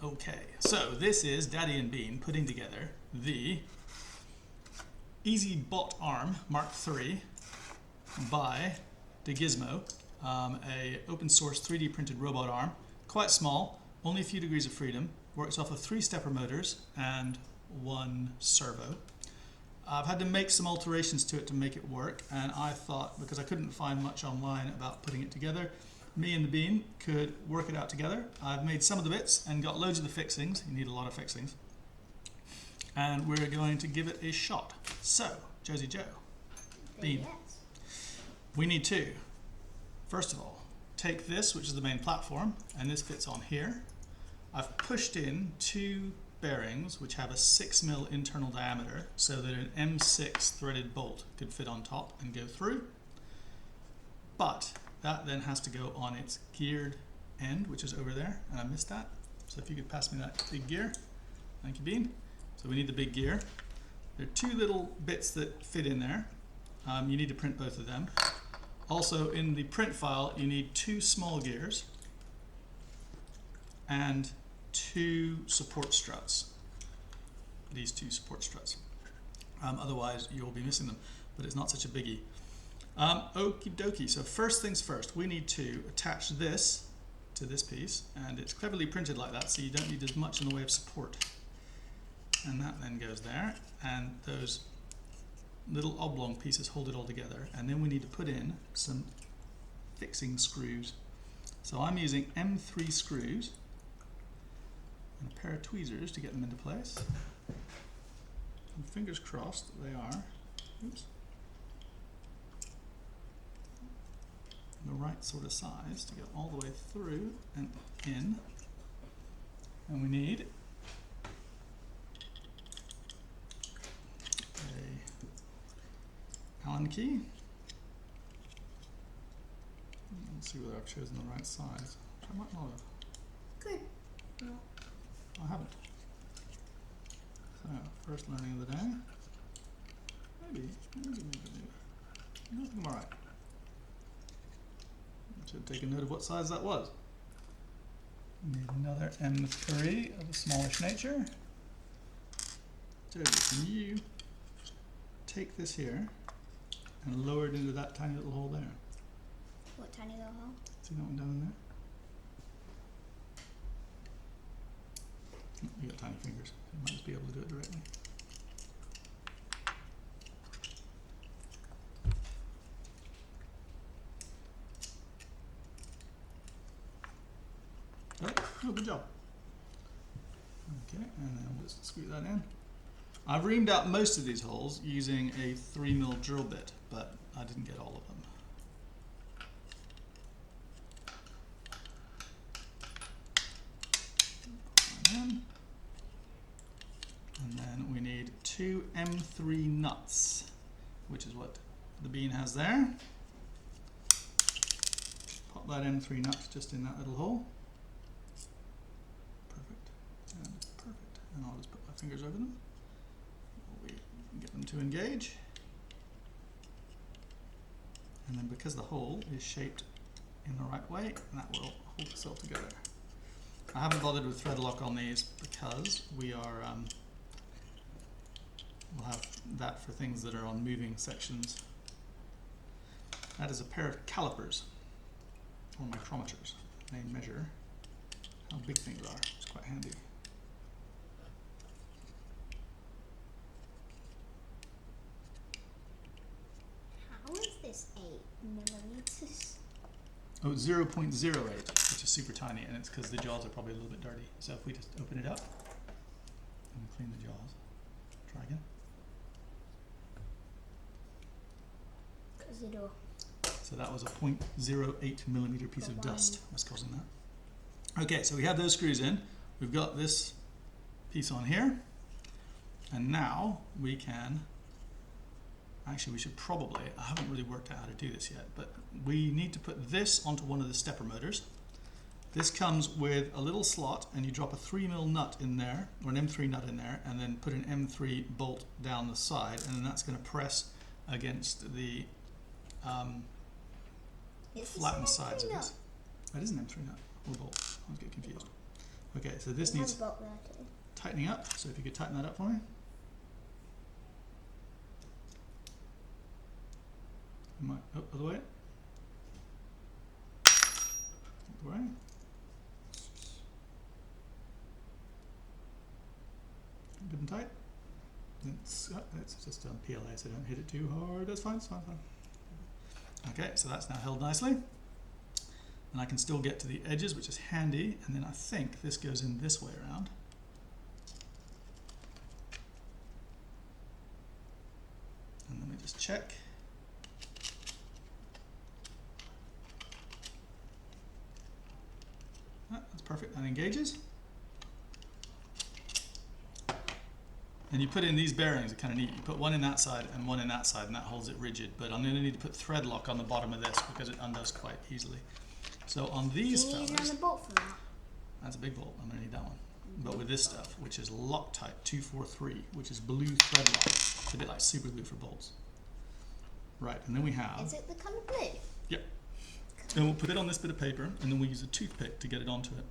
Okay, so this is Daddy and Bean putting together the EEZYbotArm Mk3 by Gizmo, a open source 3D printed robot arm, quite small, only a few degrees of freedom, works off of 3 stepper motors and 1 servo. I've had to make some alterations to it to make it work, and I thought, because I couldn't find much online about putting it together, me and the Bean could work it out together. I've made some of the bits and got loads of the fixings. You need a lot of fixings. And we're going to give it a shot. So, Josie Joe, Bean, Yes. we need to, first of all, take this, which is the main platform, and this fits on here. I've pushed in 2 bearings which have a 6mm internal diameter so that an M6 threaded bolt could fit on top and go through. But that then has to go on its geared end, which is over there, and I missed that. So if you could pass me that big gear. Thank you, Bean. So we need the big gear. There are 2 little bits that fit in there. You need to print both of them. Also, in the print file, you need 2 small gears and 2 support struts. These 2 support struts. Otherwise, you'll be missing them, but it's not such a biggie. Okie dokie, so first things first, we need to attach this to this piece, and it's cleverly printed like that, so you don't need as much in the way of support. And that then goes there, and those little oblong pieces hold it all together, and then we need to put in some fixing screws. So I'm using M3 screws and a pair of tweezers to get them into place. And fingers crossed they are, oops, the right sort of size to get all the way through and in. And we need a Allen key. Let's see whether I've chosen the right size, which I might not have. Good. No. I haven't. So, first learning of the day. Maybe. I think I'm alright. Should take a note of what size that was. Need another M3 of a smallish nature. Josie, can you take this here and lower it into that tiny little hole there? What tiny little hole? See that one down in there? Oh, you got tiny fingers. You might just be able to do it directly. Oh, good job. Okay, and then we'll just screw that in. I've reamed out most of these holes using a 3mm drill bit, but I didn't get all of them. And then we need 2 M3 nuts, which is what the Bean has there. Pop that M3 nut just in that little hole. And I'll just put my fingers over them. We get them to engage. And then because the hole is shaped in the right way, that will hold itself together. I haven't bothered with thread lock on these because we are, we'll have that for things that are on moving sections. That is a pair of calipers, or micrometers. They measure how big things are. It's quite handy. How is this 8mm? Oh, 0.08, which is super tiny, and it's because the jaws are probably a little bit dirty. So if we just open it up and clean the jaws, try again. Close the door. So that was a 0.08mm piece of dust was causing that. Okay, so we have those screws in. We've got this piece on here, and now we can. Actually, we should probably, I haven't really worked out how to do this yet, but we need to put this onto one of the stepper motors. This comes with a little slot, and you drop a 3mm nut in there, or an M3 nut in there, and then put an M3 bolt down the side, and then that's going to press against the flattened sides of this. That is an M3 nut, or bolt. I was getting confused. Okay, so this We have needs a bolt there too. tightening up. So if you could tighten that up for me. Oh, other way. Other way. Good and tight. It's just PLA, so don't hit it too hard. That's fine, it's fine, fine. Okay, so that's now held nicely. And I can still get to the edges, which is handy. And then I think this goes in this way around. And let me just check. That's perfect, that engages. And you put in these bearings, are kind of neat. You put one in that side and one in that side, and that holds it rigid. But I'm going to need to put thread lock on the bottom of this because it undoes quite easily. So on these Do you need fellas, another bolt for that? that's a big bolt, I'm going to need that one. But with this stuff, which is Loctite 243, which is blue thread lock, it's a bit like super glue for bolts. Right, and then we have... Is it the colour blue? Yep. And we'll put it on this bit of paper, and then we'll use a toothpick to get it onto it.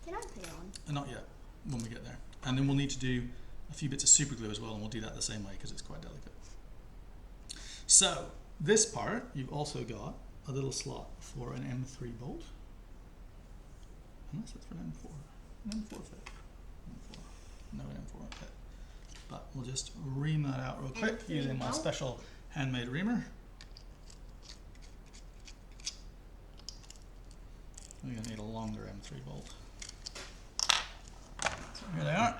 Can I put it on? Not yet, when we get there. And then we'll need to do a few bits of super glue as well, and we'll do that the same way because it's quite delicate. So, this part, you've also got a little slot for an M3 bolt. Unless it's for an M4. An M4 fit. M4. No, an M4 won't fit. But we'll just ream that out real quick M3 using my bolt. special handmade reamer. We're going to need a longer M3 bolt. So here they are.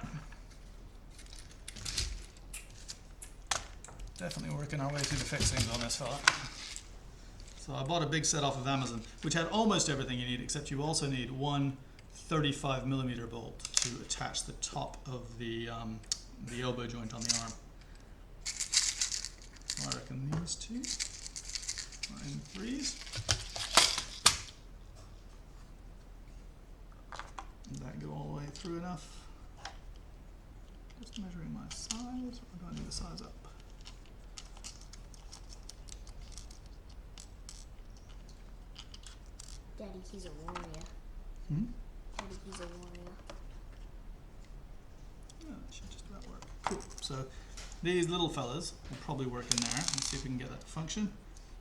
Definitely working our way through the fixings on this fella. So I bought a big set off of Amazon, which had almost everything you need, except you also need one 35mm bolt to attach the top of the elbow joint on the arm. So I reckon these two are M3s. Did that go all the way through enough? Just measuring my size, or do I need the size up? Daddy, he's a warrior. Hmm? Daddy, he's a warrior. Yeah, that should just about work. Cool. So these little fellas will probably work in there. Let's see if we can get that to function.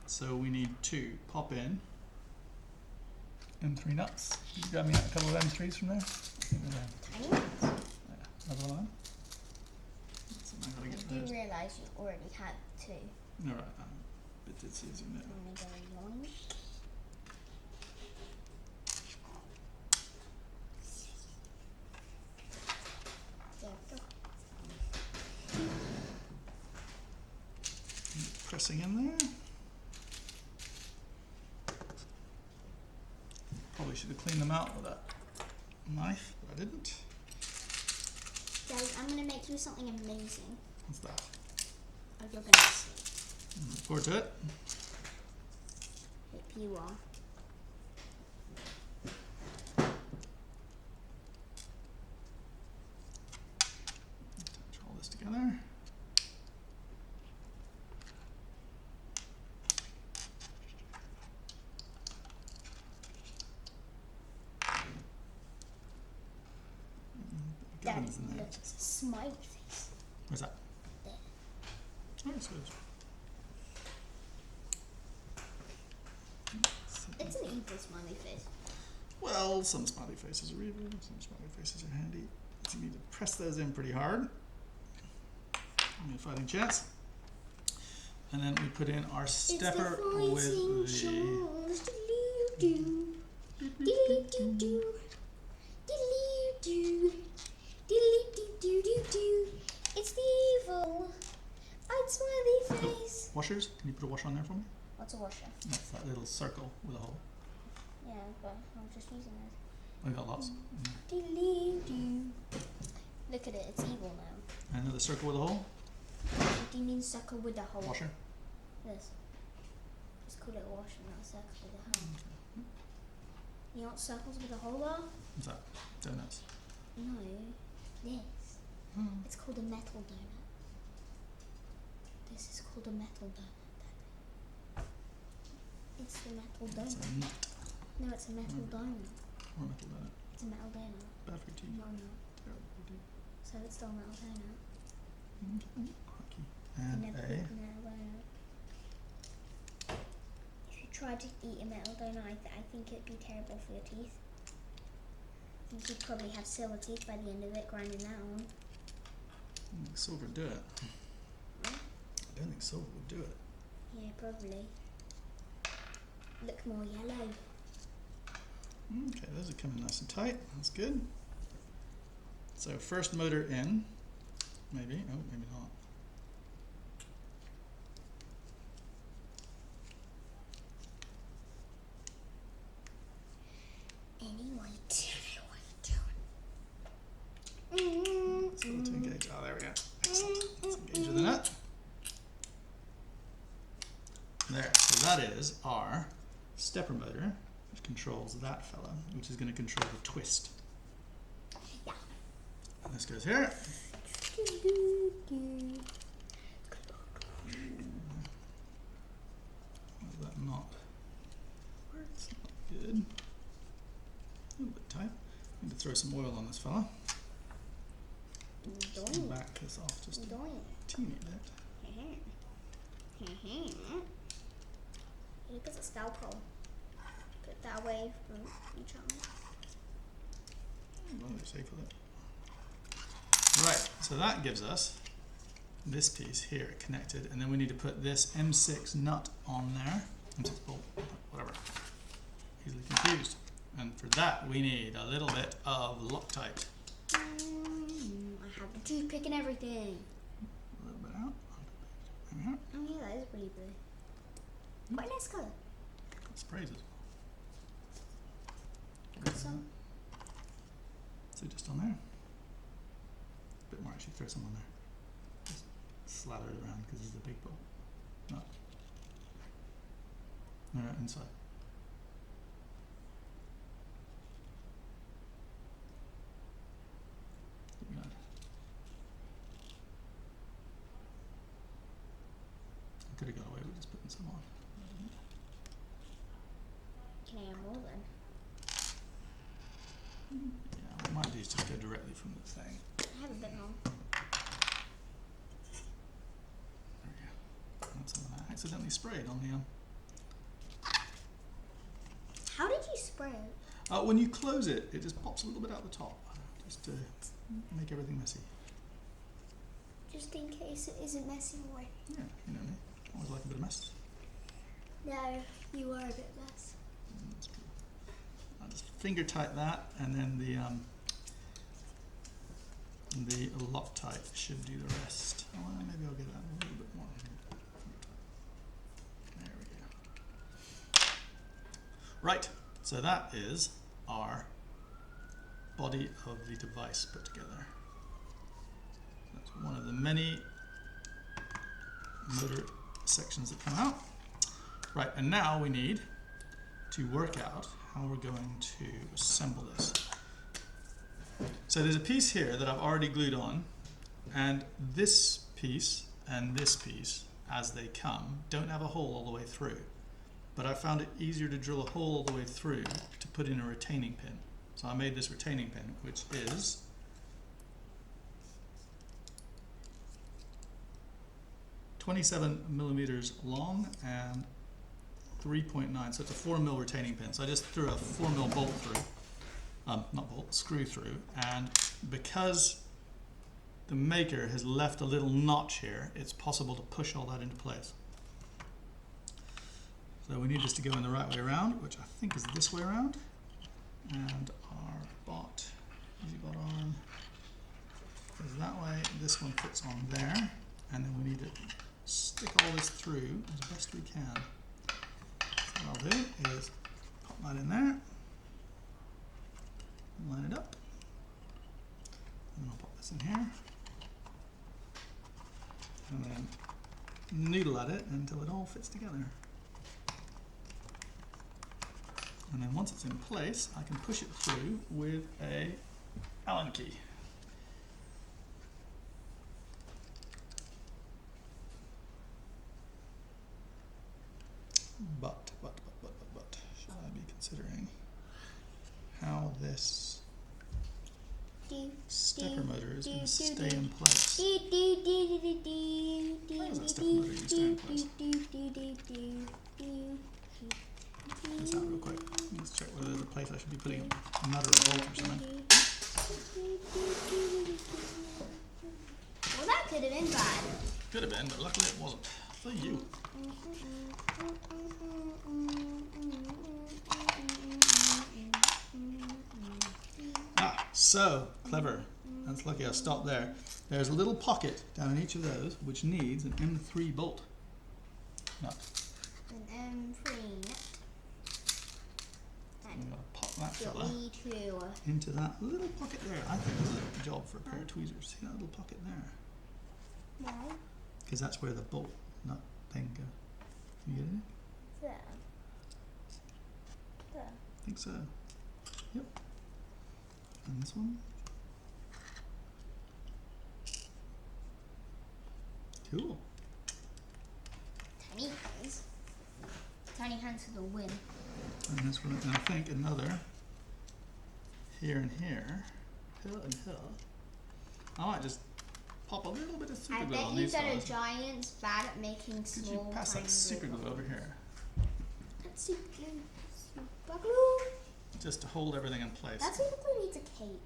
So we need to pop in M3 nuts. Can you grab me a couple of M3s from there? Tiny ones. Yeah. Another one. So I'm gonna I get do those. realise you already had two. Alright, bit ditzy as you know. I'm gonna go yoink. There we go. Pressing in there. Probably should have cleaned them out with that knife, but I didn't. Daddy, I'm gonna make you something amazing. What's that? Oh, you're gonna see. Look forward to it. Hope you are. Attach all this together. Daddy, Guns in there. look, it's a smiley face. Where's that? There. Oh, I suppose. It's an evil smiley face. Well, some smiley faces are evil, some smiley faces are handy. So you need to press those in pretty hard. Give me a fighting chance. And then we put in our stepper with the... It's the evil. I'd smiley face. Washers? Can you put a washer on there for me? What's a washer? That's that little circle with a hole. Yeah, but I'm just using it. We've got lots. Look at it, it's evil now. And another circle with a hole. What do you mean circle with a hole? Washer. This. Just call it a washer, not a circle with a hole. You know what circles with a hole are? What's that? Donuts. No, this. It's called a metal donut. This is called a metal donut. It's the metal It's donut. a nut. No, it's a metal donut. Or a metal donut. It's It's a metal donut. Bad for your teeth. No, no. Terrible for your So it's still a metal donut. teeth. Crikey. You And never a. eat a metal donut. If you tried to eat a metal donut, I think it'd be terrible for your teeth. I think you'd probably have silver teeth by the end of it, grinding that on. I don't think silver would do it. I don't think silver would do it. Yeah, probably. Look more yellow. Okay, those are coming nice and tight. That's good. So first motor in. Maybe. Oh, maybe not. Anyway, Let's go to engage. Oh, there we go. Excellent. Let's engage with the nut. There. So that is our stepper motor, which controls that fella, which is going to control the twist. Yeah. And this goes here. Why is that not? It's not good. A little bit tight. Need to throw some oil on this fella. Just back this off just a teeny bit. Look at the scalpel. Put it that way from each arm. Well, they're safe with it. Right, so that gives us this piece here connected, and then we need to put this M6 nut on there. M6 bolt, whatever. Easily confused. And for that, we need a little bit of Loctite. I have the toothpick and everything. A little bit out. There we are. Oh yeah, that is pretty blue. Quite a nice colour. It sprays it. Got some. So just on there. A bit more actually, throw some on there. Just slather it around because this is a big bowl. No. No, inside. Good. I could have got away with just putting some on. Can I have more then? Yeah, what I might do is just go directly from the thing. I have a bit more. There we go. That's some of that. Accidentally sprayed on the How did you spray it? when you close it, it just pops a little bit out the top, just to make everything messy. Just in case it isn't messy away. Yeah, you know me. Always like a bit of mess. No, you are a bit mess. That's true. I'll just finger tight that, and then the Loctite should do the rest. Oh, well, maybe I'll get that a little bit more. There we go. Right, so that is our body of the device put together. That's one of the many motor sections that come out. Right, and now we need to work out how we're going to assemble this. So there's a piece here that I've already glued on, and this piece and this piece, as they come, don't have a hole all the way through. But I found it easier to drill a hole all the way through to put in a retaining pin. So I made this retaining pin, which is 27 millimeters long and 3.9, so it's a 4 mil retaining pin. So I just threw a 4 mil bolt through, not bolt, screw through, and because the maker has left a little notch here, it's possible to push all that into place. So we need this to go in the right way around, which I think is this way around, and our EEZyBotArm goes that way, this one fits on there, and then we need to stick all this through as best we can. So what I'll do is pop that in there, line it up, and then I'll pop this in here, and then noodle at it until it all fits together. And then once it's in place, I can push it through with a Allen key. But, should I be considering how this stepper motor is going to stay in place. How does that stepper motor stay in place? Let's have it real quick. Let's check whether there's a place I should be putting another bolt or something. Well, that could have been bad. Could have been, but luckily it wasn't. For you. Ah, so clever. That's lucky I stopped there. There's a little pocket down in each of those which needs an M3 bolt nut. An M3 nut. I'm going to pop that fella E2. into that little pocket there. I think this is a job for a pair of tweezers. See that little pocket there? No. Because that's where the bolt nut thing goes. Can you get it in? There. There. I think so. Yep. And this one. Cool. Tiny hands. Tiny hands for the win. And this one, and I think another here and here. Here and here. I might just pop a little bit of super I glue bet on you these that a fellas. giant's bad at making Could small you pass that super glue over here? That's super glue. Super glue. Just to hold everything in place. That super glue needs a cape.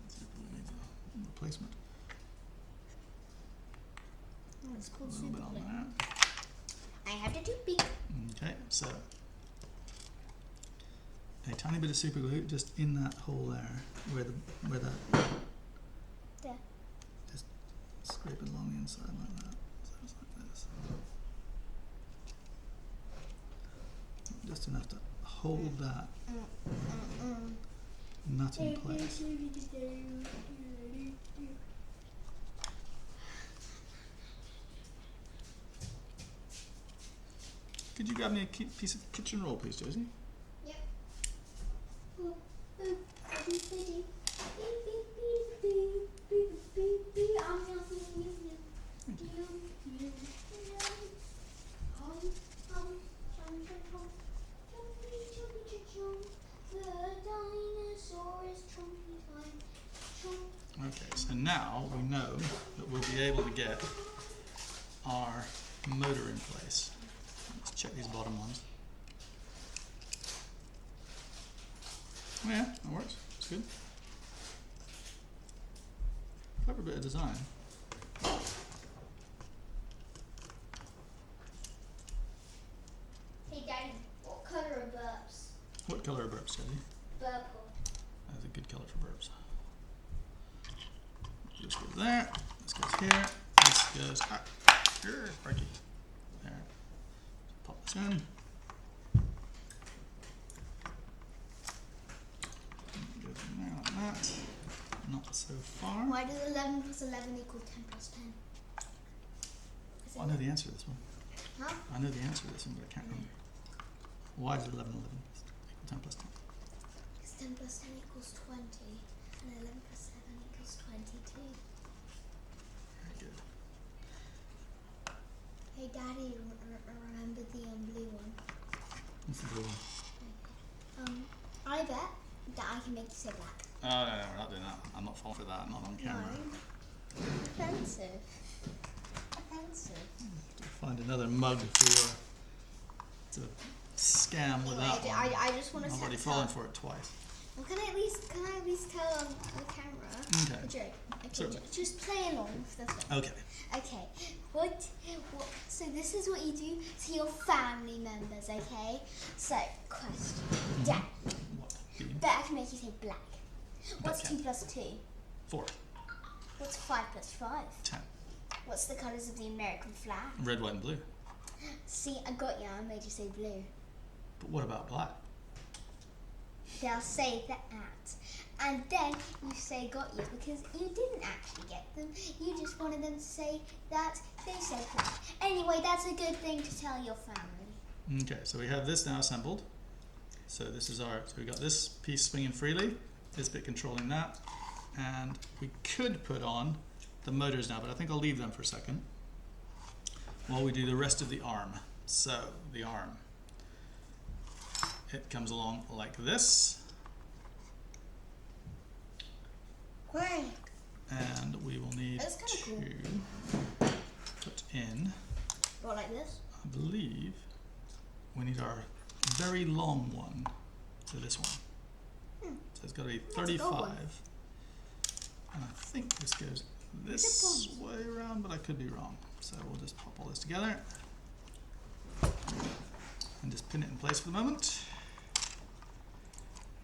Super glue needs a replacement. Oh, it's A called little super bit on glue. that. I have to do big. Okay, so a tiny bit of super glue just in that hole there, where that There. just scrape it along the inside like that. So it's like this. Just enough to hold that nut in place. Could you grab me a piece of kitchen roll, please, Josie? Yep. Okay, so now we know that we'll be able to get our motor in place. Let's check these bottom ones. Oh yeah, that works. It's good. Clever bit of design. Hey Daddy, what colour are burps? What colour are burps, Josie? Purple. That's a good colour for burps. This goes there. This goes here. This goes here. Breaky. There. Pop this in. Goes in there like that. Not so far. Why does 11 plus 11 equal 10 plus 10? I know the answer to this one. Huh? I know the answer to this one, but I can't remember. Why is 11 equal 10 plus 10? Because 10 plus 10 equals 20, and 11 plus 7 equals 22. Very good. Hey Daddy, remember the blue one? What's the blue one? I bet that I can make you say black. Oh, no, we're not doing that. I'm not falling for that. Not on camera. No. Offensive. Offensive. Find another mug for your to scam with that one. I just want to I've set already this fallen up. for it twice. Well, can I at least tell on the camera? Okay. A joke. Okay, Certainly. just play along with this one. Okay. Okay, what, so this is what you do to your family members, okay? So, question. Dad, What? bet I can make you say black. What's Okay. 2 plus 2? 4. What's 5 plus 5? 10. What's the colours of the American flag? Red, white, and blue. See, I got you, I made you say blue. But what about black? They'll say that. And then you say got you because you didn't actually get them. You just wanted them to say that they said black. Anyway, that's a good thing to tell your family. Okay, so we have this now assembled. So this is our, so we got this piece swinging freely, this bit controlling that, and we could put on the motors now, but I think I'll leave them for a second while we do the rest of the arm. So the arm, it comes along like this. Great. And we will need That's kinda to cool. put in, What, like this? I believe, we need our very long one to this one. So it's got to be 35. And I think this goes this way around, but I could be wrong. So we'll just pop all this together and just pin it in place for the moment.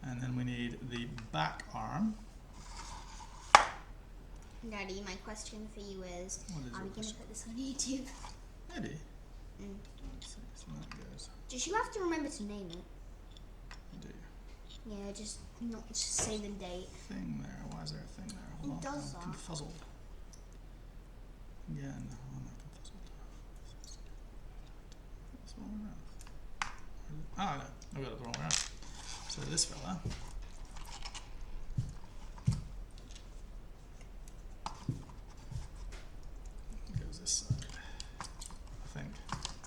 And then we need the back arm. Daddy, my question for you is, What is are we your going to put this on YouTube? Maybe. Let's see how that goes. Just you have to remember to name it. I do. Yeah, just not just say the date. Thing there. Why is there a thing there? Who Hold on. does I'm that? confuzzled. Again, I'm not confuzzled. This one around. Ah, no. I got it the wrong way around. So this fella. Goes this side. I think.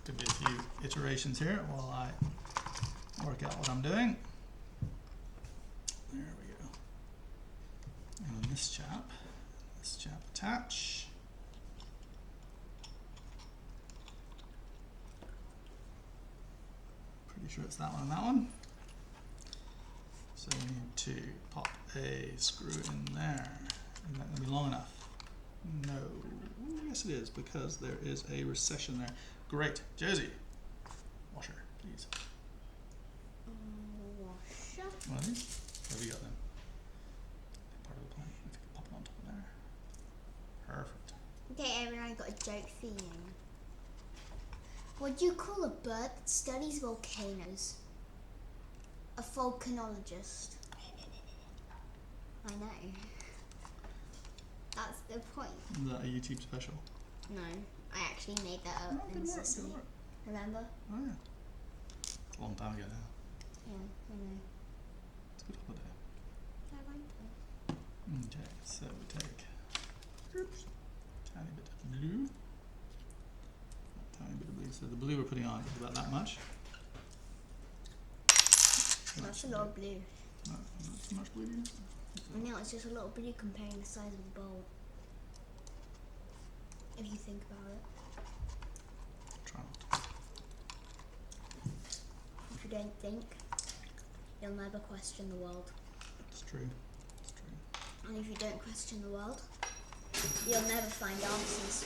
Could be a few iterations here while I work out what I'm doing. There we go. And then this chap attach. Pretty sure it's that one and that one. So we need to pop a screw in there. Is that going to be long enough? No. Yes it is, because there is a recession there. Great. Josie, washer, please. Washer. One of these? What have you got then? Part of the plan. If you can pop it on top of there. Perfect. Okay, everyone, I got a joke for you. What do you call a bird that studies volcanoes? A volcanologist. I know. That's the point. Is that a YouTube special? No, I actually made that up Oh, in good work, Sicily. good work. Remember? Oh yeah. It's a long time ago now. Yeah, I know. It's a good holiday. I like it. Okay, so we take tiny bit of blue. Tiny bit of blue. So the blue we're putting on is about that much. That's a lot of blue. Not too much blue. And now it's just a lot of blue comparing the size of the bowl. If you think about it. Try not to. If you don't think, you'll never question the world. It's true. It's true. And if you don't question the world, you'll never find answers.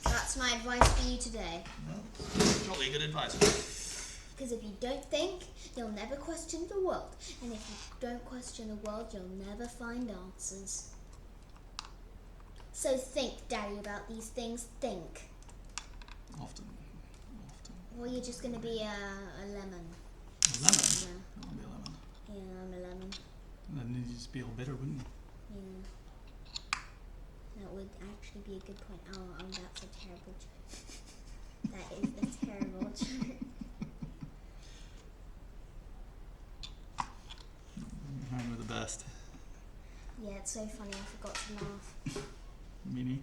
That's my advice for you today. Well, jolly good advice. Because if you don't think, you'll never question the world. And if you don't question the world, you'll never find answers. So think, Daddy, about these things. Think. Often. Or you're just going to be a lemon. A lemon? Yeah. I want to be a lemon. Yeah, I'm a lemon. And then you'd just be all bitter, wouldn't you? Yeah. That would actually be a good point. Oh, that's a terrible joke. That is a terrible joke. Mine were the best. Yeah, it's so funny, I forgot to laugh. Meanie.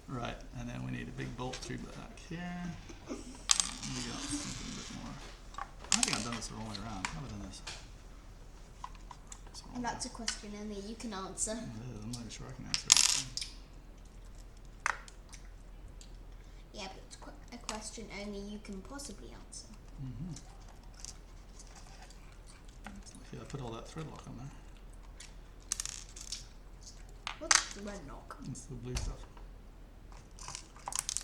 Right, and then we need a big bolt through back here. We got something a bit more. I think I've done this the wrong way around. How have I done this? And that's a question only you can answer. I'm not even sure I can answer it. Yeah, but it's a question only you can possibly answer. Mm-hmm. Yeah, I put all that thread lock on there. What's the red knock? It's the blue stuff.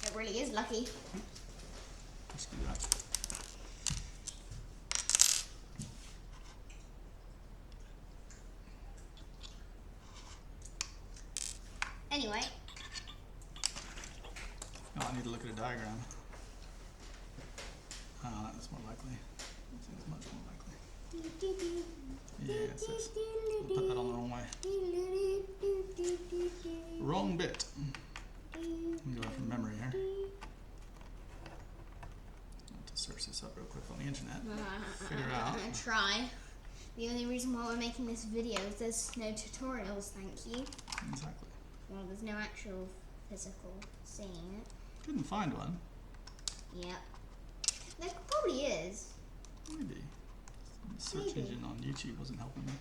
It really is lucky. Let's do that. Anyway. Oh, I need to look at a diagram. That's more likely. That seems much more likely. Yes, yes. We'll put that on the wrong way. Wrong bit. Let me go from memory here. I'll have to search this up real quick on the internet. Figure out. Try. The only reason why we're making this video is there's no tutorials, thank you. Exactly. Well, there's no actual physical seeing it. Couldn't find one. Yep. There probably is. Maybe. search Maybe. engine on YouTube wasn't helping me.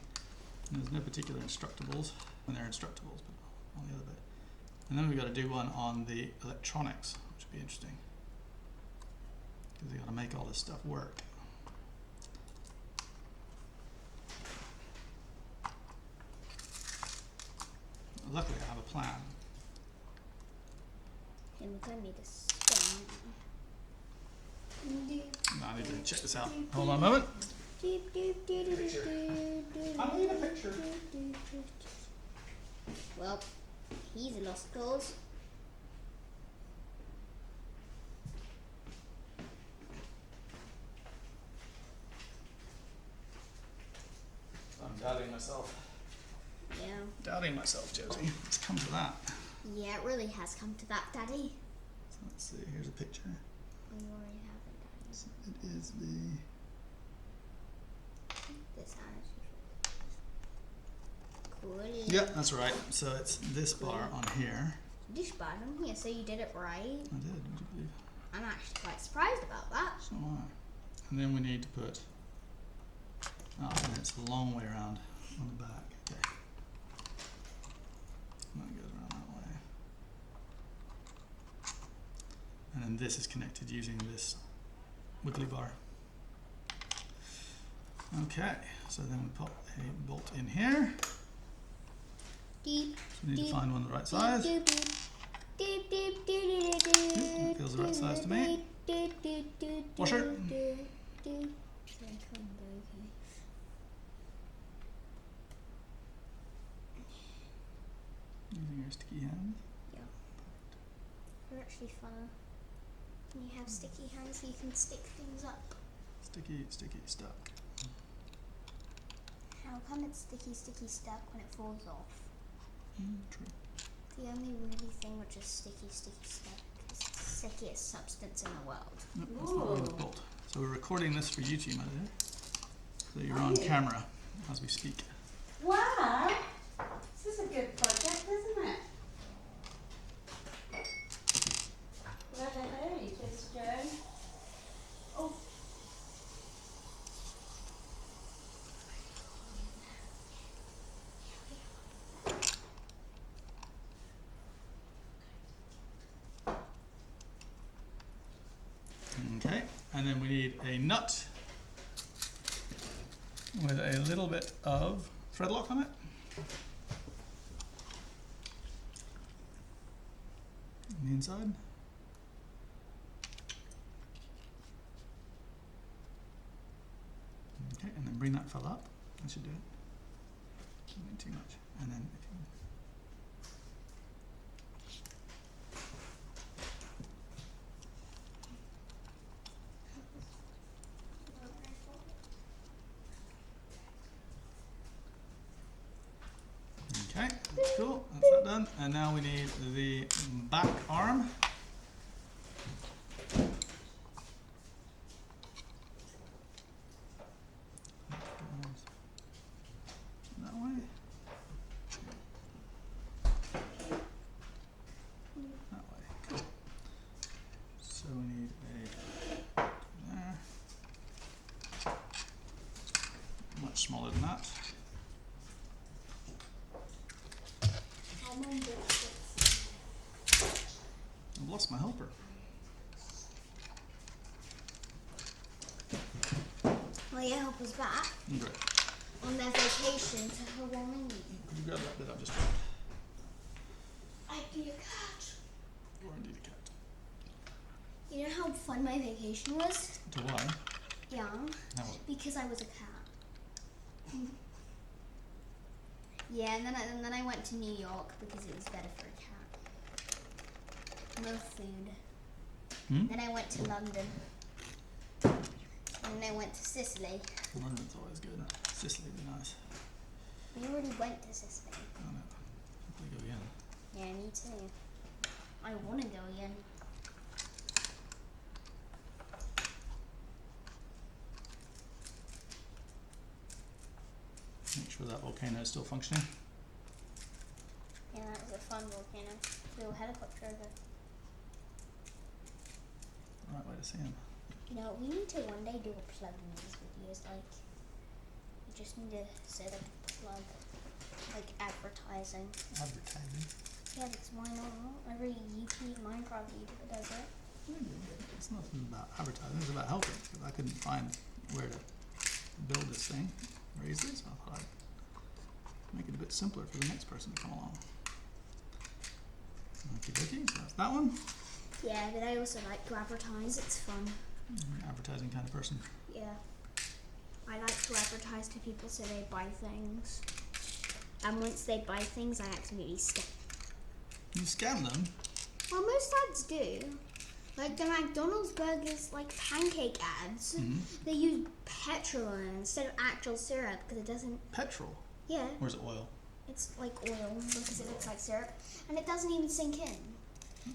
And there's no particular instructables, and they're instructables, but on the other bit. And then we've got to do one on the electronics, which would be interesting. Because they've got to make all this stuff work. Luckily I have a plan. And we're going to need a spin. Now I need to check this out. Hold on a moment. I need a picture. Well, he's a lost cause. I'm doubting myself. Yeah. Doubting myself, Josie. It's come to that. Yeah, it really has come to that, Daddy. So let's see, here's a picture. We already have it, Daddy. So it is the... This cool. Yep, that's right. So it's this bar on here. This bar on here, so you did it right. I did, would you believe? I'm actually quite surprised about that. So am I. And then we need to put... Oh, and it's the long way around on the back. Okay. And that goes around that way. And then this is connected using this wiggly bar. Okay, so then we pop a bolt in here. Deep. So we need to find one the right size. Deep, deep, deep, deep, deep, That feels the right size to me. Washer. Using your sticky hands. Yeah. They're actually fun. When you have sticky hands, you can stick things up. Sticky, sticky, stuck. How come it's sticky, sticky, stuck when it falls off? True. The only really thing which is sticky, sticky, stuck is the stickiest substance in the world. Nope, that's not the right bolt. So we're recording this for YouTube, my dear. So you're on you? camera as we speak. Wow! This is a good project, isn't it? Hey, just Joe. Oh. Okay, and then we need a nut with a little bit of thread lock on it. On the inside. Okay, and then bring that fella up. That should do it. Don't need too much. And then if you okay, that's cool. That's that done. And now we need the back arm. That way. That way. Cool. So we need a there. Much smaller than that. I've lost my helper. Well, your helper's back Great. on their vacation to Hawaii. Could you grab that bit I've just grabbed? I need a cat. Or indeed a cat. You know how fun my vacation was? To why? Yeah, How? because I was a cat. Yeah, and then I went to New York because it was better for a cat. No food. Then I went to London. And then I went to Sicily. London's always good. Sicily would be nice. We already went to Sicily. I know. Hopefully go again. Yeah, me too. I want to go again. Make sure that volcano is still functioning. Yeah, that was a fun volcano. Flew a helicopter over. The right way to see him. You know, we need to one day do a plug in these videos, like just need to set up a plug, like advertising. Advertising. Yeah, because why not? Every YouTube Minecraft YouTuber does it. It's nothing about advertising, it's about helping. Because I couldn't find where to build this thing very easily, so I thought I'd make it a bit simpler for the next person to come along. Okie dokie, so that's that one. Yeah, but I also like to advertise, it's fun. Advertising kind of person. Yeah. I like to advertise to people so they buy things. And once they buy things, I actively scam. You scam them? Well, most ads do. Like the McDonald's burgers, like pancake ads, they use petrol in it instead of actual syrup because it doesn't. Petrol? Yeah. Or is it oil? It's like oil because it looks like syrup, and it doesn't even sink in.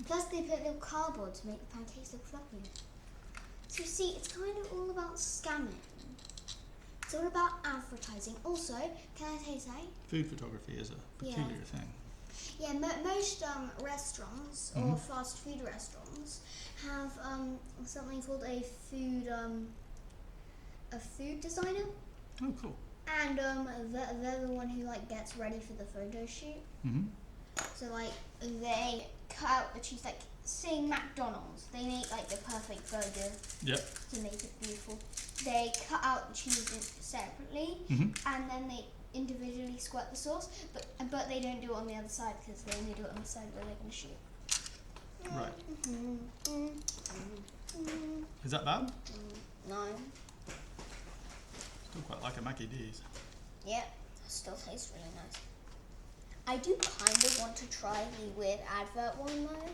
Plus, they put little cardboard to make the pancakes look fluffy. So you see, it's kind of all about scamming. It's all about advertising. Also, can I say something? Food photography is a peculiar thing. Yeah, most restaurants or fast food restaurants have something called a food designer. Oh, cool. And they're the one who like gets ready for the photo shoot. So like they cut out the cheese, like say McDonald's, they make like the perfect burger to make it beautiful. They cut out the cheese separately, and then they individually squirt the sauce, but they don't do it on the other side because they only do it on the side where they're going to shoot. Right. Is that bad? No. Still quite like a Mackie D's. Yeah, it still tastes really nice. I do kind of want to try the weird advert one though.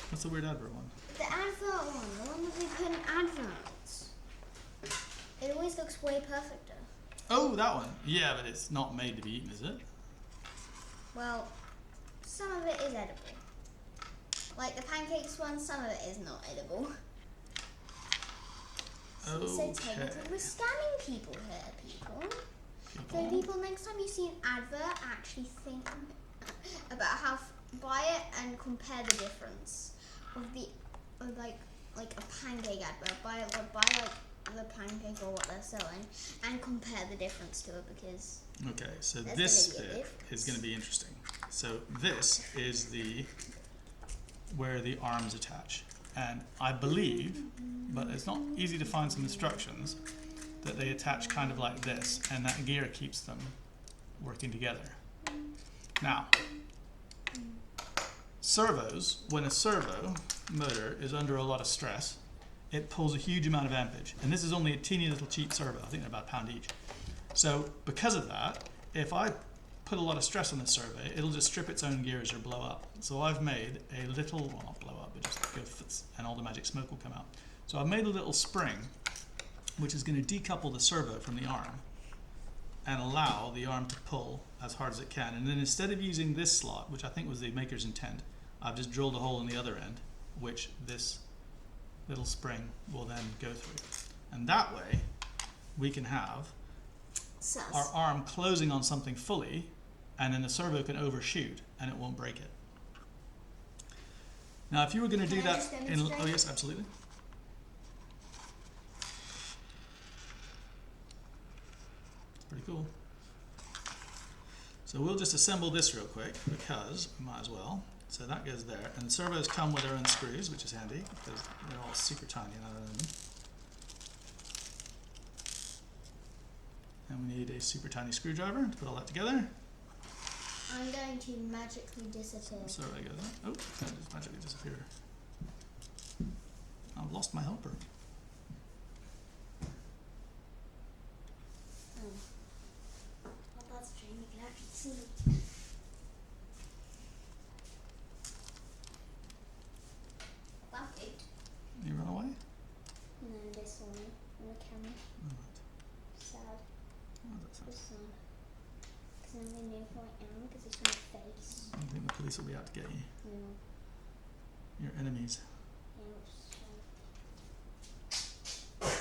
What's the weird advert one? The advert one, the one that they put in adverts. It always looks way perfecter. Oh, that one. Yeah, but it's not made to be eaten, is it? Well, some of it is edible. Like the pancakes one, some of it is not edible. So technically, we're scamming people here, people. So people, next time you see an advert, actually think about how buy it and compare the difference of like a pancake advert. Buy like the pancake or what they're selling and compare the difference to it because. Okay, so this bit is going to be interesting. So this is where the arms attach, and I believe, but it's not easy to find some instructions, that they attach kind of like this, and that gear keeps them working together. Now, servos, when a servo motor is under a lot of stress, it pulls a huge amount of ampage, and this is only a teeny little cheap servo. I think they're about £1 each. So because of that, if I put a lot of stress on this servo, it'll just strip its own gears or blow up. So I've made a little, well not blow up, but just go and all the magic smoke will come out. So I've made a little spring which is going to decouple the servo from the arm and allow the arm to pull as hard as it can. And then instead of using this slot, which I think was the maker's intent, I've just drilled a hole in the other end, which this little spring will then go through. And that way, we can have our arm closing on something fully, and then the servo can overshoot, and it won't break it. Now, if you were going to do that in... Oh, yes, absolutely. Pretty cool. So we'll just assemble this real quick because we might as well. So that goes there, and the servos come with their own screws, which is handy because they're all super tiny and out of them. And we need a super tiny screwdriver to put all that together. I'm going to magically disappear. So I go there. Oh, that just magically disappeared. I've lost my helper. That's a shame, you can actually see it. Okay. You run away? No, this one on the camera. Right. Sad. Oh, that's sad. Just sad. Because now they know who I am because it's my face. I think the police will be out to get you. No. Your enemies. Yeah, which is sad.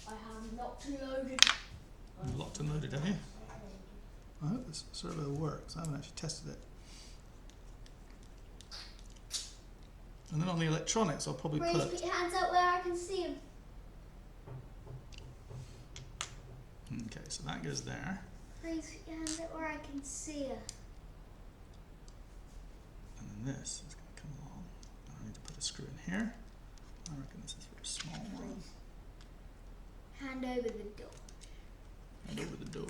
I have locked and loaded. You've locked and loaded, have you? I hope this servo works. I haven't actually tested it. And then on the electronics, I'll probably Raise put... your hands up where I can see them. Okay, so that goes there. Please hand it where I can see it. And then this is going to come along. I need to put a screw in here. I reckon this is for a small one. Hand over the door. And over the dough.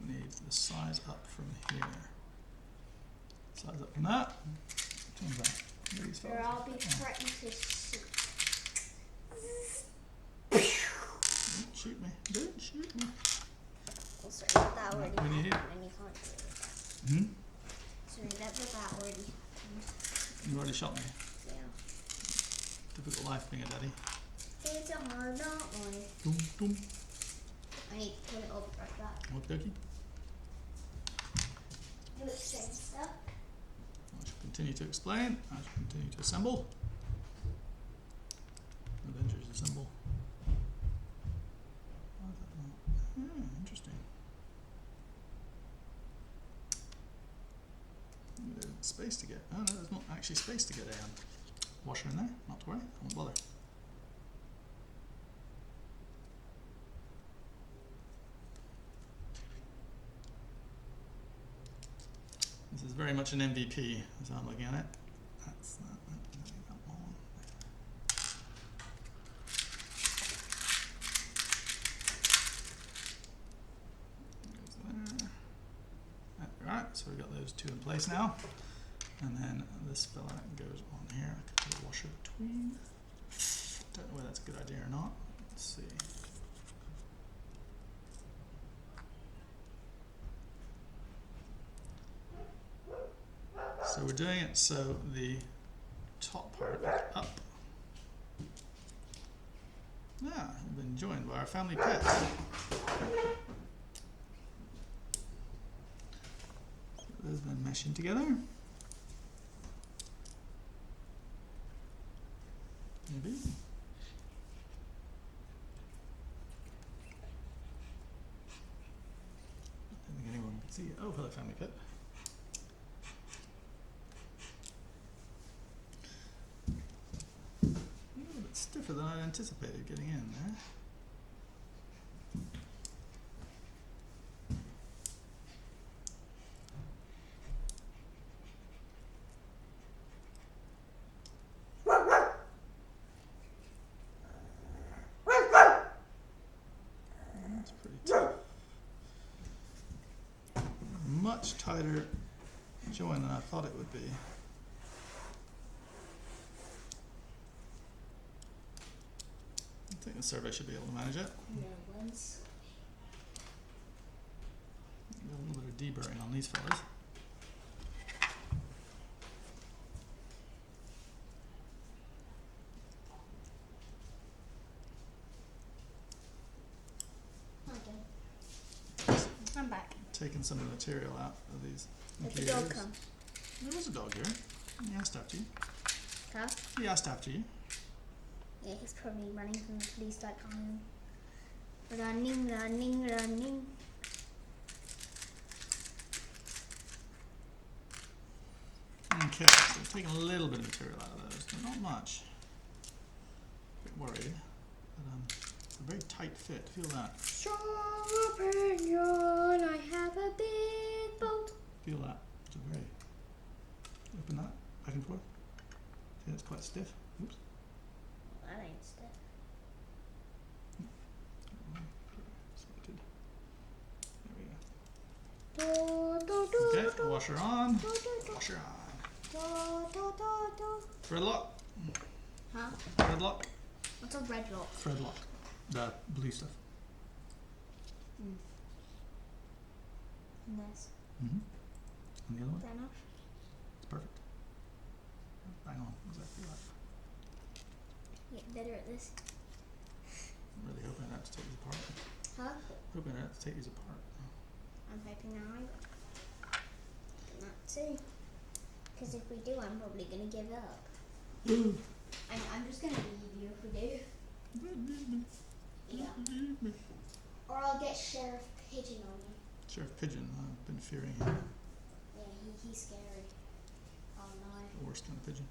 Need the size up from here. Size up from that. Turn that. These Or fellas. I'll be threatened to shoot. Don't shoot me. Don't shoot me. Oh, sorry, that already When you happened, hit- and you can't do that. Hmm? Sorry, that already happened. You already shot me. Yeah. Difficult life being a daddy. It's a hard not one. Boom, boom. I need to put it up like that. Okie dokie. Do it same stuff. I shall continue to explain. I shall continue to assemble. Avengers assemble. Why is that not? Interesting. There's space to get. Oh no, there's not actually space to get a washer in there. Not to worry. I won't bother. This is very much an MVP as I'm looking at it. That's that one. Goes there. Right, so we've got those two in place now. And then this fella goes on here. I could put a washer between. Don't know whether that's a good idea or not. Let's see. So we're doing it so the top part is up. Ah, we've been joined by our family pet. So those then meshing together. Maybe. I don't think anyone can see it. Oh, hello, family pet. A little bit stiffer than I anticipated getting in there. That's pretty tough. Much tighter join than I thought it would be. I think the Servo should be able to manage it. No one's. A little bit of deburring on these fellas. Okay. I'm back. Taking some of the material out of these Did the dog gears. come? There was a dog here. He asked after you. Huh? He asked after you. Yeah, he's probably running from the police like I am. Running, running, running. Okay, so we've taken a little bit of material out of those, but not much. A bit worried, but it's a very tight fit. Feel that. Strong opinion, I have a big boat. Feel that. It's a very. Open that back and forth. See, that's quite stiff. Oops. That ain't stiff. Selected. There we Do, do, go. do, Okay, do, washer on. do, do, do, Washer on. do. Thread lock. Huh? Thread lock. What's a red lock? Thread lock. The blue stuff. And this. Mm-hmm. And the other one? Fair enough. It's perfect. Bang on. Exactly right. Get better at this. I'm really hoping I don't have to take these apart. Huh? Hoping I don't have to take these apart. I'm hoping that I do that too. Because if we do, I'm probably going to give up. I'm just going to leave you if we do. Yeah. Or I'll get Sheriff Pigeon on you. Sheriff Pigeon, I've been fearing him. Yeah, he's scary. Oh no. The worst kind of pigeon.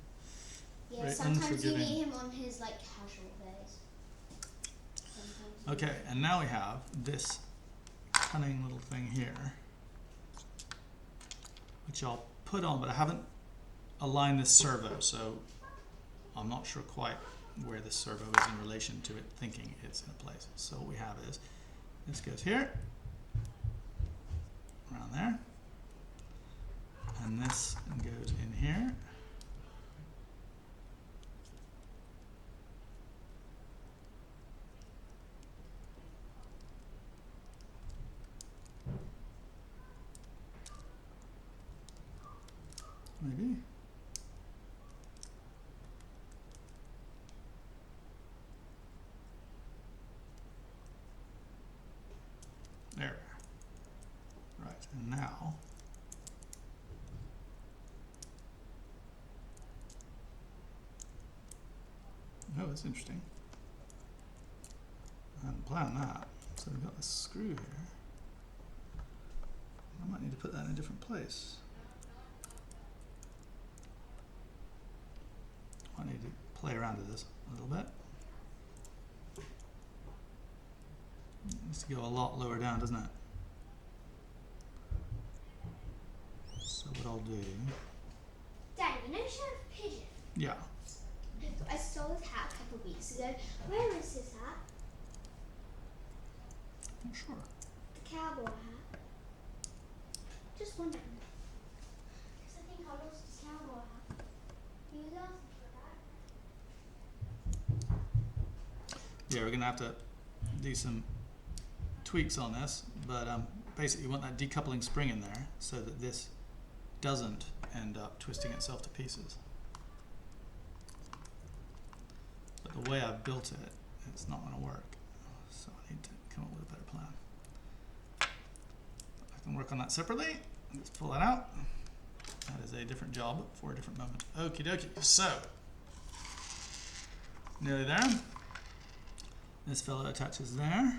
Yeah, Very sometimes you unforgiving. meet him on his like casual days. Sometimes Okay, and now we have this cunning little thing here, which I'll put on, but I haven't aligned this servo, so I'm not sure quite where this servo is in relation to it thinking it's in a place. So what we have is, this goes here, around there, and this goes in here. Maybe. There. Right, and now oh, that's interesting. I hadn't planned that. So we've got this screw here. I might need to put that in a different place. I need to play around with this a little bit. It needs to go a lot lower down, doesn't it? So what I'll do... Daddy, you know Sheriff Pigeon? Yeah. I saw his hat a couple of weeks ago. Where is his hat? Not sure. The cowboy hat. Just wondering. Because I think I lost his cowboy hat. He was asking for that. Yeah, we're going to have to do some tweaks on this, but basically you want that decoupling spring in there so that this doesn't end up twisting itself to pieces. But the way I've built it, it's not going to work. So I need to come up with a better plan. I can work on that separately. Let's pull that out. That is a different job for a different moment. Okie dokie. So, nearly there. This fellow attaches there. And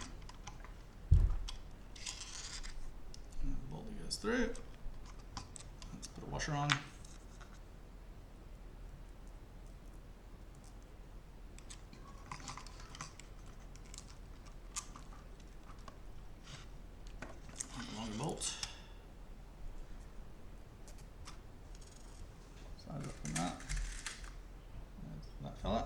the bolt goes through. Let's put a washer on. Longer bolt. Size up from that. There's that fella.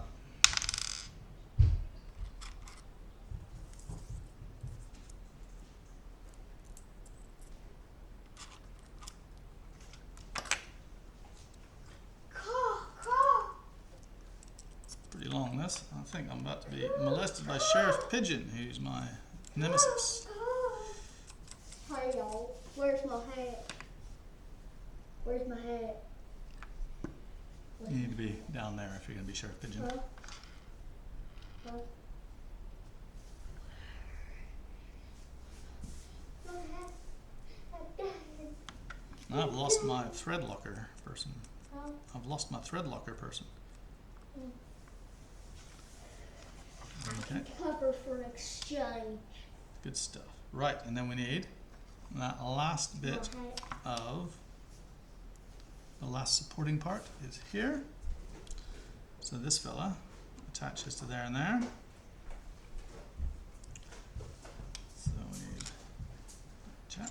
Pretty long this. I think I'm about to be molested by Sheriff Pigeon, who's my nemesis. Hey y'all, where's my hat? Where's my hat? You need to be down there if you're going to be Sheriff Pigeon. Huh? My hat. I've lost my thread locker person. Huh? I've lost my thread locker person. Okay, Cover for exchange. good stuff. Right, and then we need that last bit My hat. of the last supporting part is here. So this fella attaches to there and there. So we need that chap.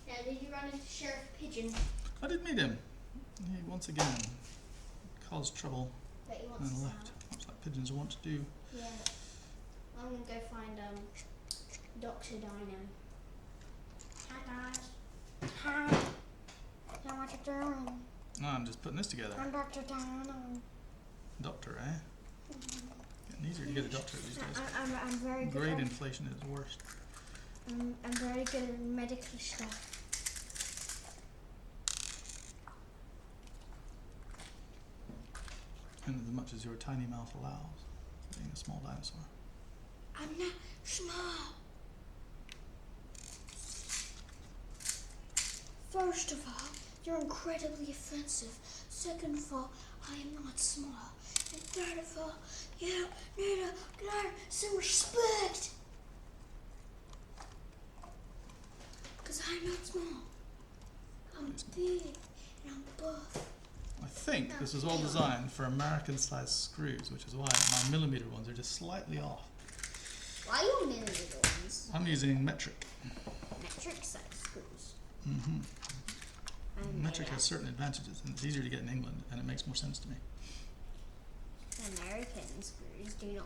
Now, did you run into Sheriff Pigeon? I did meet him. He once again caused trouble But he wants and us left. Much like pigeons want to do. Yeah. I'm gonna go find Dr. Dino. Hi guys. Hi. So what you doing? No, I'm just putting this together. I'm Dr. Dino. Doctor, eh? Getting easier to get a doctor these days. I'm very good. Grade inflation is the worst. I'm very good at medical stuff. And as much as your tiny mouth allows, being a small dinosaur. I'm not small. First of all, you're incredibly offensive. Second of all, I am not small. And third of all, you need to learn some respect. Because I'm not small. I'm big. think this was all designed for American-sized screws, which is why my millimeter ones are just slightly off. Why are your millimeter ones? I'm using metric. Metric size screws. Metric has certain advantages, and it's easier to get in England, and it makes more sense to me. American screws do not.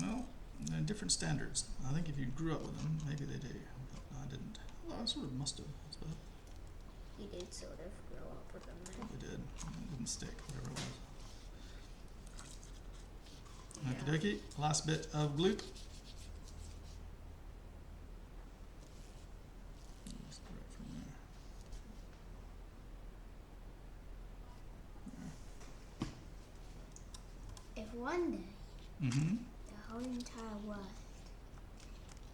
Well, they're different standards. I think if you grew up with them, maybe they do, but I didn't. Well, I sort of must have, I suppose. You did sort of grow up with them then. Probably did. It didn't stick, whatever it was. Yeah. Okie dokie, last bit of glue. Just right from there. If one day Mm-hmm. the whole entire world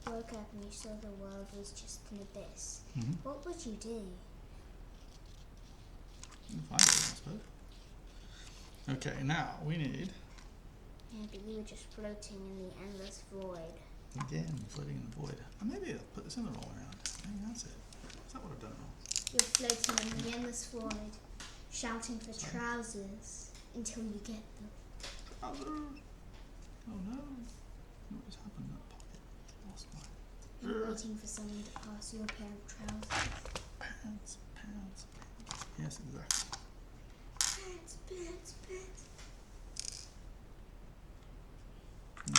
woke up and you saw the world was just an abyss, Mm-hmm. what would you do? You'll find it, I suppose. Okay, now we need, Yeah, but you were just floating in the endless void. again, floating in the void. Maybe I'll put this in the roll around. Maybe that's it. Is that what I've done wrong? You're floating in the endless void, shouting for trousers until you get them. Trousers! Oh no. What has happened in that pocket? Lost mine. You're waiting for someone to pass you a pair of trousers. Pants, pants, pants. Yes, exactly. Pants, pants, pants.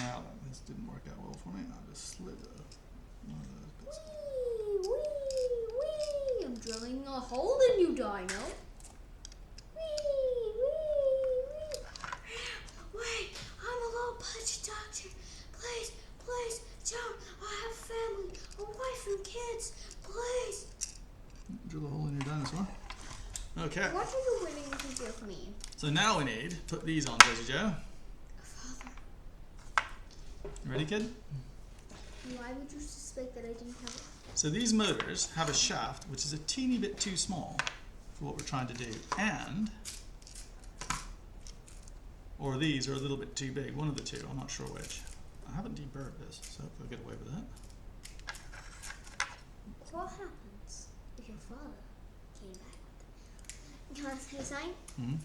Now then, this didn't work out well for me. I just slid one of those bits. Wee, wee, wee. I'm drilling a hole in you, Dino. Wee, wee, wee. Wait, I'm a little pudgy doctor. Please, please, don't. I have family, a wife and kids. Please. Drill a hole in your dinosaur. Okay, What are you willing to do for me? so now we need to put these on, Josie Joe. Father, You ready, kid? why would you suspect that I didn't have it? So these motors have a shaft which is a teeny bit too small for what we're trying to do, and or these are a little bit too big. One of the two, I'm not sure which. I haven't deburred this, so I'll get away with that. So what happens if your father came back with it? Can I say something? Mm-hmm.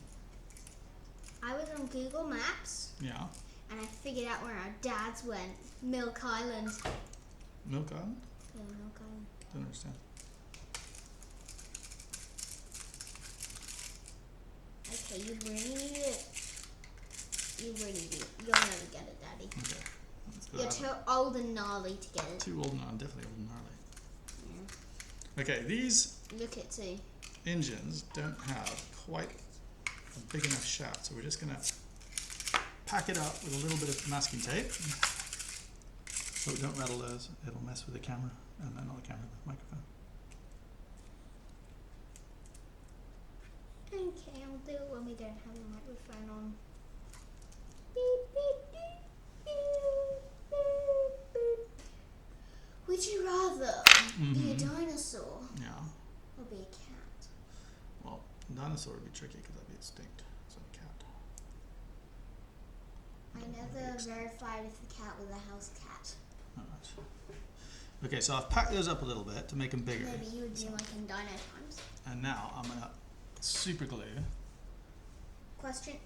I was on Google Maps Yeah. and I figured out where our dads went. Milk Island. Milk Island? Yeah, Milk Island. Don't understand. Okay, you really need it. You really need it. You'll never get it, Daddy. Okay. Let's go You're out. too old and gnarly to get it. Too old and I'm definitely old and gnarly. Yeah. Okay, these Look at two. engines don't have quite a big enough shaft, so we're just gonna pack it up with a little bit of masking tape. So we don't rattle those, it'll mess with the camera, and then not the camera, the microphone. Okay, I'll do it when we don't have the microphone on. Beep, beep, beep, beep, beep, beep. Would you rather be a dinosaur Yeah, or be a cat? well, dinosaur would be tricky because I'd be extinct, so a cat. I never verified if the cat was a house cat. Alright. Okay, so I've packed those up a little bit to make them bigger. Maybe you would be like in Dino Times. And now I'm gonna super glue Question.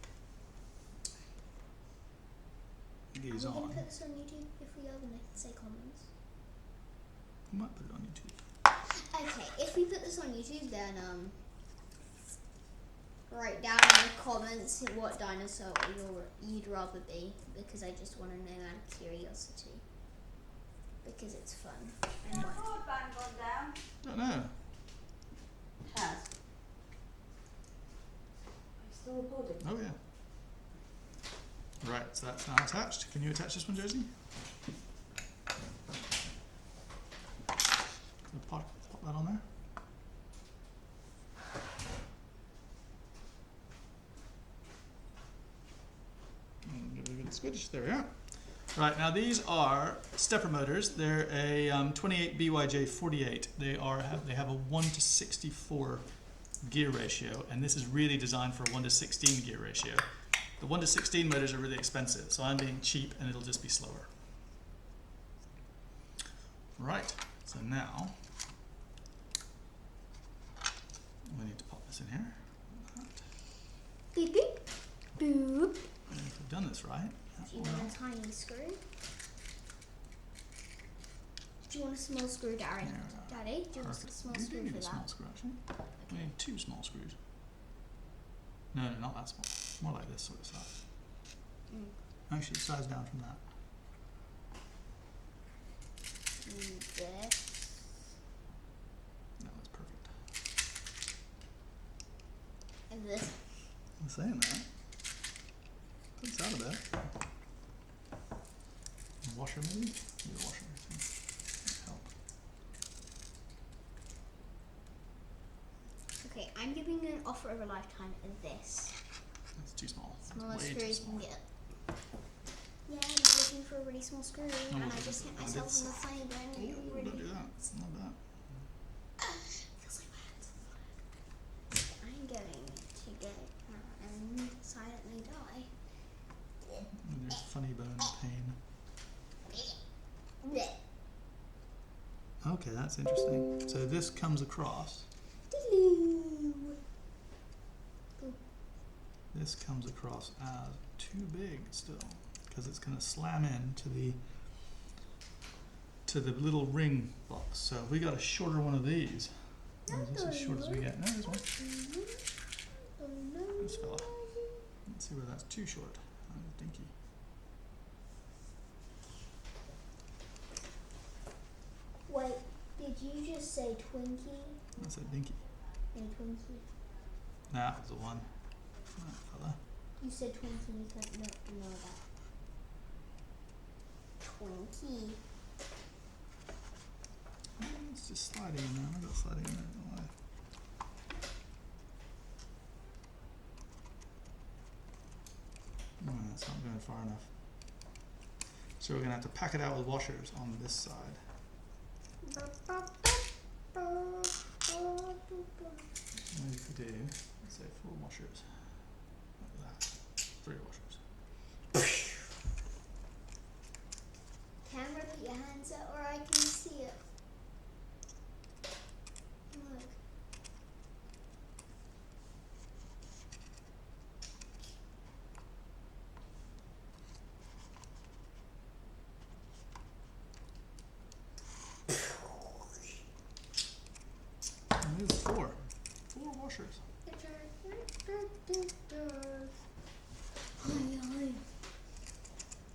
these Are we on. going to put this on YouTube? If we are, then I can say comments. We might put it on YouTube. Okay, if we put this on YouTube, then write down in the comments what dinosaur you'd rather be, because I just want to know out of curiosity. Because it's fun. And Has what? broadband gone down? Don't know. It has. Are you still recording? Oh yeah. Right, so that's now attached. Can you attach this one, Josie? So pop that on there. And give it a good squish. There we are. Right, now these are stepper motors. They're a 28 BYJ48. They have a 1:64 gear ratio, and this is really designed for a 1:16 gear ratio. The 1:16 motors are really expensive, so I'm being cheap and it'll just be slower. Right, so now we need to pop this in here. Beep beep. Boop. And if we've done this right, that Do you will- want a tiny screw? Do you want a small screw, Daddy? There we go. Daddy, do you want a Perfect. small You do screw need for a small that? screw actually. We need 2 small screws. No, not that small. More like this sort of size. Actually, size down from that. And this. No, that's perfect. And this. I'm saying that. Clicks out a bit. A washer maybe? Need a washer. That'd help. Okay, I'm giving you an offer of a lifetime of this. That's too small. That's Smallest way screw too you small. can get. Yeah, I'm looking for a really small screw, and I just hit I myself did on the funny bone. Oh, and it really don't do that. It's not bad. feels like my hands are flat. I'm going to get and silently die. When there's funny bone pain. Blech. Okay, that's interesting. So this comes across. Doo-doo. This comes across as too big still, because it's going to slam to the little ring box. So if we got a shorter one of these, is this as short as we get? No, this one. This fella. Let's see where that's too short. That is dinky. Wait, did you just say Twinkie That's a dinky. and Twinkie? That was the one. That fella. You said Twinkie because no, you know that. Twinkie. Oh, it's just sliding in there. I got sliding in there. I don't know why. No, that's not going far enough. So we're going to have to pack it out with washers on this side. Maybe if we do, let's say 4 washers. Like that. 3 washers. Camera, put your hands up or I can see it. Look. And there's 4. 4 washers.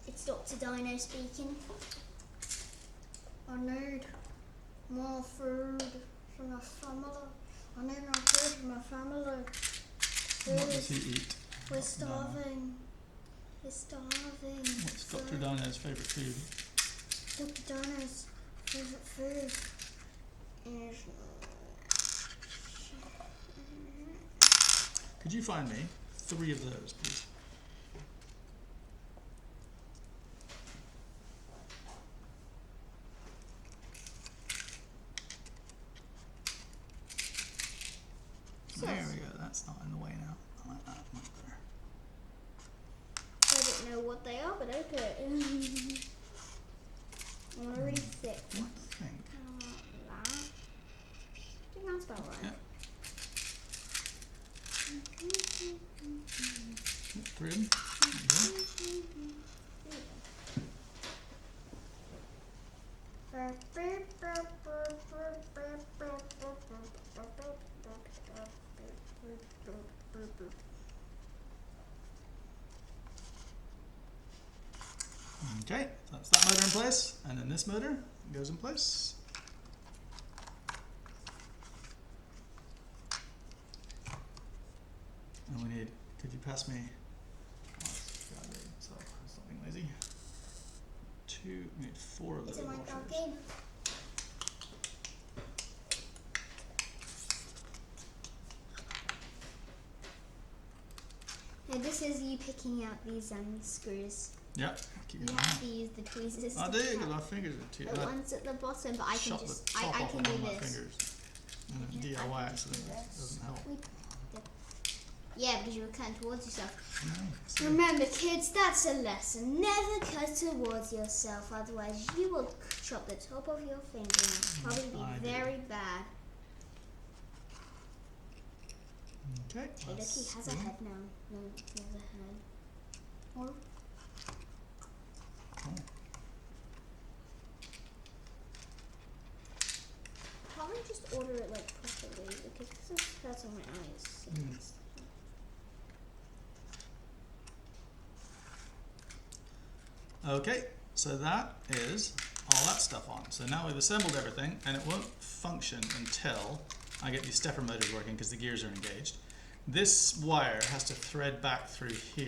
It's Dr. Dino speaking. I need more food for my family. I need more food for my family. What does he eat? We're Dr. Dino? starving. We're starving. What's Dr. Dino's favourite food? Dr. Dino's favorite food is. Could you find me 3 of those, please? There we go. That's not in the way now. I like that much better. I don't know what they are, but okay. I'm already thick. What thing? That. I think that's about right. Yeah. 3 of them. There you go. Okay, so that's that motor in place, and then this motor goes in place. And we need, could you pass me, stop being lazy. 2, we need 4 of It's those a Minecraft washers. game. Now this is you picking out these screws. Yeah, keep You going have to on. use the tweezers. I to do, pick because out my fingers are too. the ones at the bottom, but I can shot just the top I off can of do one of my this. fingers. And a Yeah, I DIY can accident do this. doesn't help. Yeah, because you were cutting towards yourself. No, so- Remember, kids, that's a lesson. Never cut towards yourself, otherwise you will chop the top of your finger. It'll probably I be do. very bad. Okay. Hey, look, he has a head now. No, he has a head. Or Cool. can't I just order it like properly? Because this is hurting my eyes. Okay, so that is all that stuff on. So now we've assembled everything, and it won't function until I get these stepper motors working because the gears are engaged. This wire has to thread back through here.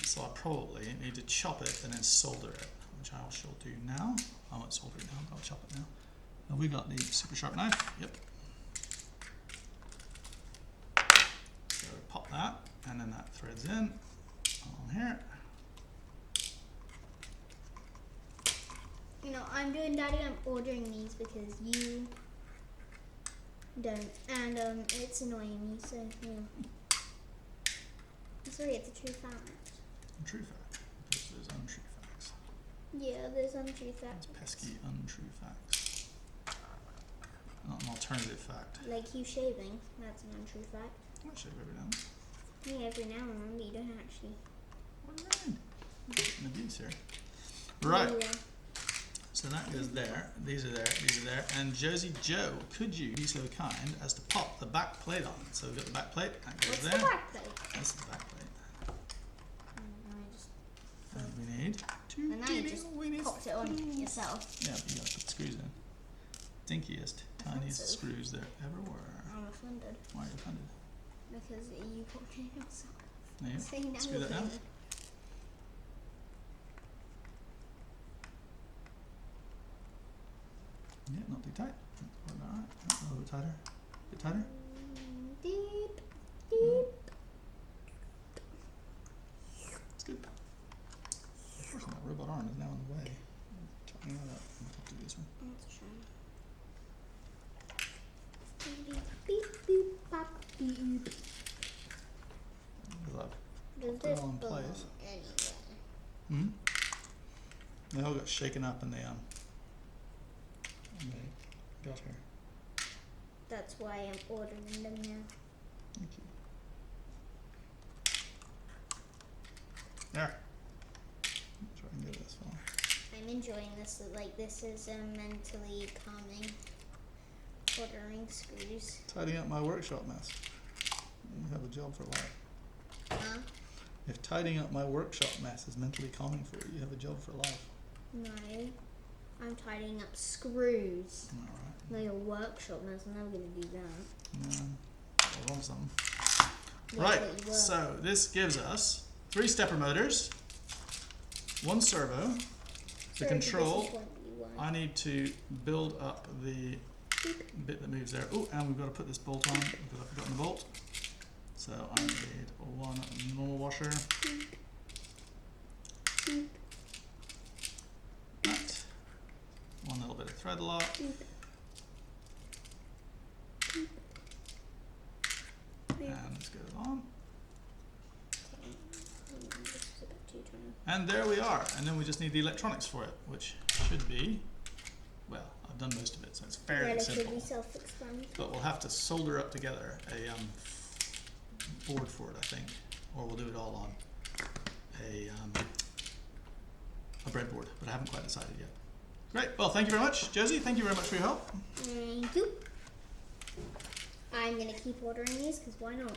So I probably need to chop it and then solder it, which I shall do now. I won't solder it now, I'll chop it now. Have we got the super sharp knife? Yep. So pop that, and then that threads in on here. You know, I'm doing Daddy, I'm ordering these because you don't. And it's annoying me, so you know. Sorry, it's a true fact. True fact. Because there's untrue facts. Yeah, there's untrue facts. It's pesky untrue facts. Not an alternative fact. Like you shaving, that's an untrue fact. I shave every now and then. Yeah, every now and then, but you don't actually. What do you mean? An abuse here. Right. Yeah. So that goes there. These are there. These are there. And Josie Joe, could you be so kind as to pop the back plate on? So we've got the back plate. That goes What's there. the back plate? That's the back plate. I just And we need two. And now you just popped it on yourself. Yeah, but you gotta put the screws in. Dinkiest, tiniest Offensive. screws there ever were. I'm offended Why are you offended? because you popped it yourself. There you So go. now Screw you're that down. offended. Yeah, not too tight. Alright. A little bit tighter. A bit tighter. Deep, deep. It's good. Unfortunately, that robot arm is now in the way. Tightening that up. I'll have to do this one. That's a shame. Beep, beep, beep, bop, beep. Look. Does Put it this all in belong place. anywhere? They all got shaken up and they got here. That's why I'm ordering them now. Thank you. There. Try and get it this far. I'm enjoying this. Like this is mentally calming. Ordering screws. Tidying up my workshop mess. You have a job for life. Huh? If tidying up my workshop mess is mentally calming for you, you have a job for life. No. I'm tidying up screws. Alright. No, your workshop mess. I'm never gonna do that. I want some. Yeah, Right, but you will. so this gives us 3 stepper motors, 1 servo. Sorry, To but control, this is what you want. I need to build up the bit that moves there. Oh, and we've got to put this bolt on because I've forgotten the bolt. So I need 1 normal washer. That. 1 little bit of thread lock. And this goes on. This is a bit too tiny. And there we are. And then we just need the electronics for it, which should be, well, I've done most of it, so it's fairly Relatively simple. self-explanatory. But we'll have to solder up together a board for it, I think, or we'll do it all on a breadboard, but I haven't quite decided yet. Great. Well, thank you very much, Josie. Thank you very much for your help. Thank you. I'm gonna keep ordering these because why not?